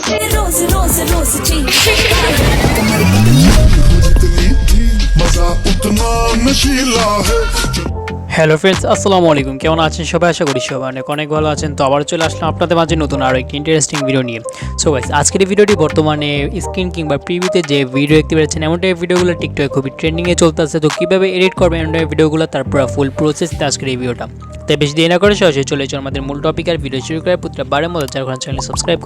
रोज रोज रोज मजा उतना नशीला है। হ্যালো ফ্রেন্ডস, আসসালামু আলাইকুম। কেমন আছেন সবাই? আশা করি সবাই অনেক ভালো আছেন। তো আবার চলে আসলাম আপনাদের মাঝে নতুন আরও একটি ইন্টারেস্টিং ভিডিও নিয়ে। সো গাইস, আজকের এই ভিডিওটি বর্তমানে স্ক্রিন কিংবা প্রিভিউতে যে ভিডিও দেখতে পাচ্ছেন এমন টাইপের ভিডিওগুলো টিকটকে খুবই ট্রেন্ডিংয়ে চলতেছে। তো কীভাবে এডিট করবেন এমন টাইপের ভিডিওগুলো, তারপর ফুল প্রসেস আজকের এই ভিডিওটা। তাই বেশি দেরি না করে সরাসরি চলে যাচ্ছি আমাদের মূল টপিক আর ভিডিও শুরু করে প্রত্যেকবারের মতো যারা চ্যানেল সাবস্ক্রাইব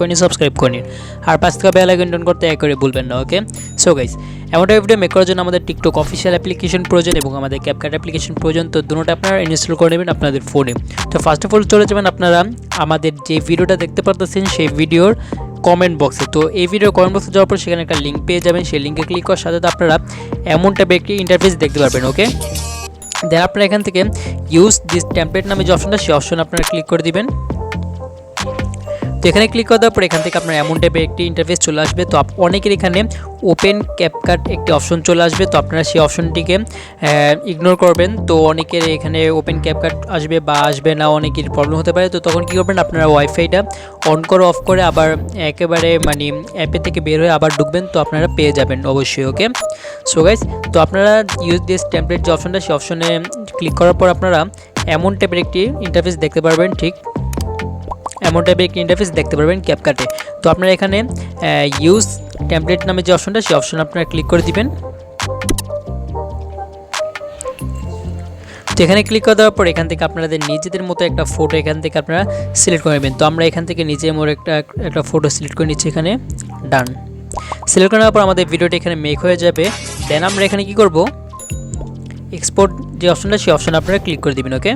করেনি আর পাঁচ থেকে বেল আইকন করতে এক করে ভুলবেন না। ওকে, সো গাইস, এমন টাইপের ভিডিও মেক করার জন্য আমাদের টিকটক অফিসিয়াল অ্যাপ্লিকেশন প্রয়োজন এবং আমাদের ক্যাপকাট অ্যাপ্লিকেশন প্রয়োজন। তো দুটোটা আপনারা ইনস্টল করে নেবেন আপনাদের ফোনে। তো ফার্স্ট অফ অল চলে যাবেন আপনারা আমাদের যে ভিডিওটা দেখতে পারতেছেন সেই ভিডিওর কমেন্ট বক্সে। তো এই ভিডিওর কমেন্ট বক্সে যাওয়ার পর সেখানে একটা লিঙ্ক পেয়ে যাবেন। সেই লিঙ্কে ক্লিক করার সাথে আপনারা এমন টাইপের একটি ইন্টারফেস দেখতে পারবেন। ওকে, দেন আপনারা এখান থেকে ইউজ দিস টেমপ্লেট নামে যে অপশনটা, সেই অপশন আপনারা ক্লিক করে দিবেন। তো এখানে ক্লিক করে দেওয়ার পর এখান থেকে আপনার এমন টাইপের একটি ইন্টারফেস চলে আসবে। তো অনেকের এখানে ওপেন ক্যাপকাট একটি অপশন চলে আসবে। তো আপনারা সেই অপশনটিকে ইগনোর করবেন। তো অনেকের এখানে ওপেন ক্যাপকাট আসবে বা আসবে না, অনেকের প্রবলেম হতে পারে। তো তখন কী করবেন, আপনারা ওয়াইফাইটা অন করে অফ করে আবার একেবারে মানে অ্যাপে থেকে বের হয়ে আবার ঢুকবেন। তো আপনারা পেয়ে যাবেন অবশ্যই। ওকে, সো গাইস, তো আপনারা ইউজ দিস টেমপ্লেট যে অপশনটা, সেই অপশনে ক্লিক করার পর আপনারা এমন টাইপের একটি ইন্টারফেস দেখতে পারবেন। ঠিক এমন টাইপের একটি ইন্টারফেস দেখতে পারবেন ক্যাপকাটে। তো আপনারা এখানে ইউজ টেমপ্লেট নামে যে অপশনটা, সেই অপশন আপনারা ক্লিক করে দিবেন। তো এখানে ক্লিক করে দেওয়ার পর এখান থেকে আপনাদের নিজেদের মতো একটা ফটো এখান থেকে আপনারা সিলেক্ট করে নেবেন। তো আমরা এখান থেকে নিজের মতো একটা ফটো সিলেক্ট করে নিচ্ছি। এখানে ডান সিলেক্ট করে নেওয়ার পর আমাদের ভিডিওটা এখানে মেক হয়ে যাবে। দেন আমরা এখানে কি করব, এক্সপোর্ট যে অপশনটা, সেই অপশন আপনারা ক্লিক করে দিবেন। ওকে,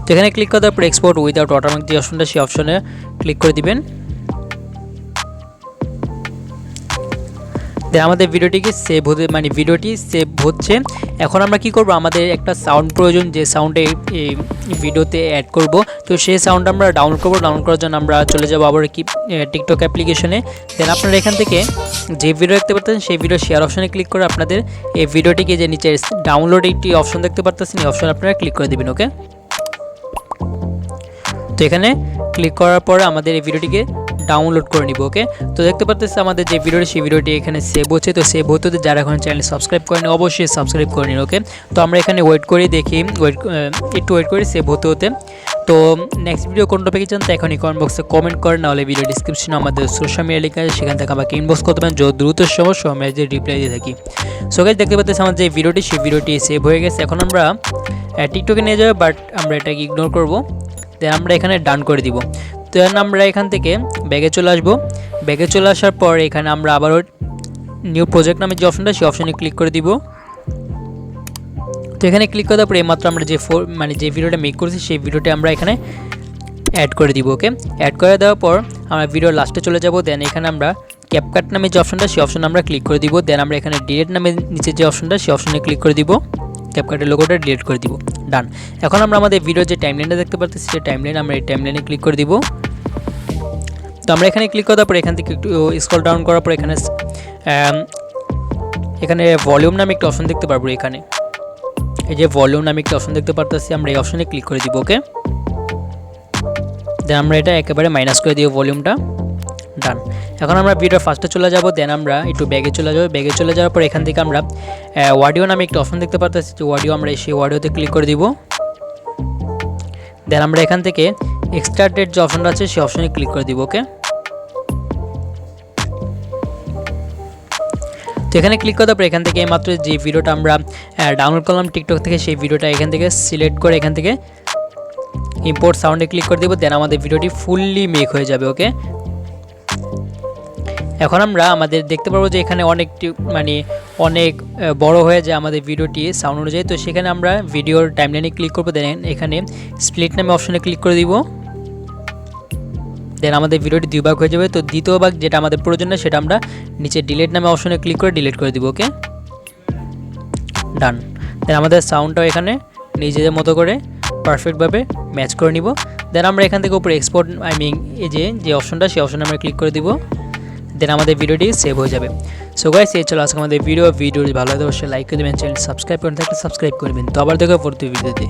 তো এখানে ক্লিক করে দেওয়ার পর এক্সপোর্ট উইদাউট ওয়াটারমার্ক যে অপশনটা, সেই অপশনে ক্লিক করে দিবেন। দেন আমাদের ভিডিওটিকে সেভ হতে মানে ভিডিওটি সেভ হচ্ছে। এখন আমরা কি করব, আমাদের একটা সাউন্ড প্রয়োজন, যে সাউন্ডে এই ভিডিওতে অ্যাড করব। তো সেই সাউন্ড আমরা ডাউনলোড করব। ডাউনলোড করার জন্য আমরা চলে যাব আবার কি টিকটক অ্যাপ্লিকেশনে। দেন আপনারা এখান থেকে যে ভিডিও দেখতে পাচ্ছেন সেই ভিডিও শেয়ার অপশনে ক্লিক করে আপনাদের এই ভিডিওটিকে যে নিচে ডাউনলোড একটি অপশন দেখতে পাচ্ছেন, এই অপশন আপনারা ক্লিক করে দেবেন। ওকে, তো এখানে ক্লিক করার পরে আমাদের এই ভিডিওটিকে ডাউনলোড করে নিব। ওকে, তো দেখতে পাচ্ছেন আমাদের যে ভিডিওটি, সেই ভিডিওটি এখানে সেভ হচ্ছে। তো সেভ হতে যারা এখন চ্যানেল সাবস্ক্রাইব করেন অবশ্যই সাবস্ক্রাইব করে নিন। ওকে, তো আমরা এখানে ওয়েট করি, দেখি একটু ওয়েট করি সেভ হতে। তো নেক্সট ভিডিও কোন টপিকে চান, তো এখনই কমেন্ট বক্সে কমেন্ট করেন, নাহলে ভিডিও ডিসক্রিপশনে আমাদের সোশ্যাল মিডিয়া লিঙ্ক আছে, সেখান থেকে আমাকে ইনবক্স করতে পারেন। যত দ্রুত সমস্যা আমি যে রিপ্লাই দিয়ে থাকি। সো গাইস, দেখতে পাচ্ছেন আমার যে ভিডিওটি, সেই ভিডিওটি সেভ হয়ে গেছে। এখন আমরা টিকটকে নিয়ে যাবো, বাট আমরা এটাকে ইগনোর করব। দেন আমরা এখানে ডান করে দিব। তো আমরা এখান থেকে ব্যাগে চলে আসবো। ব্যাগে চলে আসার পর এখানে আমরা আবারও নিউ প্রজেক্ট নামে যে অপশনটা, সেই অপশনে ক্লিক করে দিব। তো এখানে ক্লিক করার পর এইমাত্র আমরা যে ভিডিওটা মেক করেছি সেই ভিডিওটা আমরা এখানে অ্যাড করে দিব। ওকে, অ্যাড করে দেওয়ার পর আমরা ভিডিওর লাস্টে চলে যাব। দেন এখানে আমরা ক্যাপকাট নামে যে অপশনটা, সেই অপশন আমরা ক্লিক করে দিব। দেন আমরা এখানে ডিলিট নামে নিচে যে অপশনটা, সেই অপশনে ক্লিক করে দিব। ক্যাপকাটের লোগোটা ডিলিট করে দিব। ডান। এখন আমরা আমাদের ভিডিওর যে টাইমলাইনটা দেখতে পাচ্ছি, সেই টাইমলাইন আমরা এই টাইমলাইনে ক্লিক করে দিব। তো আমরা এখানে ক্লিক করার পর এখান থেকে একটু স্ক্রল ডাউন করার পর এখানে ভলিউম নামে একটা অপশন দেখতে পারবো। এখানে এই যে ভলিউম নামে একটা অপশন দেখতে পারতেছি, আমরা এই অপশনে ক্লিক করে দিব। ওকে, দেন আমরা এটা একেবারে মাইনাস করে দিব ভলিউমটা। ডান। এখন আমরা ভিডিওর ফার্স্টে চলে যাব। দেন আমরা একটু ব্যাগে চলে যাব। ব্যাগে চলে যাওয়ার পর এখান থেকে আমরা অডিও নামে একটা অপশন দেখতে পাচ্ছি, যে অডিও, আমরা সেই অডিওতে ক্লিক করে দিব। দেন আমরা এখান থেকে এক্সট্রাক্টেড যে অপশনটা আছে, সেই অপশনে ক্লিক করে দিব। ওকে, তো এখানে ক্লিক করার পর এখান থেকে মাত্র যে ভিডিওটা আমরা ডাউনলোড করলাম টিকটক থেকে, সেই ভিডিওটা এখান থেকে সিলেক্ট করে এখান থেকে ইম্পোর্ট সাউন্ডে ক্লিক করে দেবো। দেন আমাদের ভিডিওটি ফুললি মেক হয়ে যাবে। ওকে, এখন আমরা আমাদের দেখতে পারবো যে এখানে অনেক বড় হয়ে যায় আমাদের ভিডিওটি সাউন্ড অনুযায়ী। তো সেখানে আমরা ভিডিওর টাইমলাইনে ক্লিক করবো। দেন এখানে স্প্লিট নামে অপশনে ক্লিক করে দিব। দেন আমাদের ভিডিওটি দুই ভাগ হয়ে যাবে। তো দ্বিতীয় ভাগ যেটা আমাদের প্রয়োজন না, সেটা আমরা নিচে ডিলিট নামে অপশনে ক্লিক করে ডিলিট করে দিব। ওকে, ডান। দেন আমাদের সাউন্ডটাও এখানে নিজেদের মতো করে পারফেক্টভাবে ম্যাচ করে নিব। দেন আমরা এখান থেকে উপরে এক্সপোর্ট এই যে অপশনটা, সেই অপশনে আমরা ক্লিক করে দিব। দেন আমাদের ভিডিওটি সেভ হয়ে যাবে। সো গাইস, এই চলো আজকে আমাদের ভিডিওটি ভালো লাগে অবশ্যই লাইক করে দেবেন, চ্যানেল সাবস্ক্রাইব করে থাকলে সাবস্ক্রাইব করবেন। তো আবার দেখা পরবর্তী ভিডিওতে।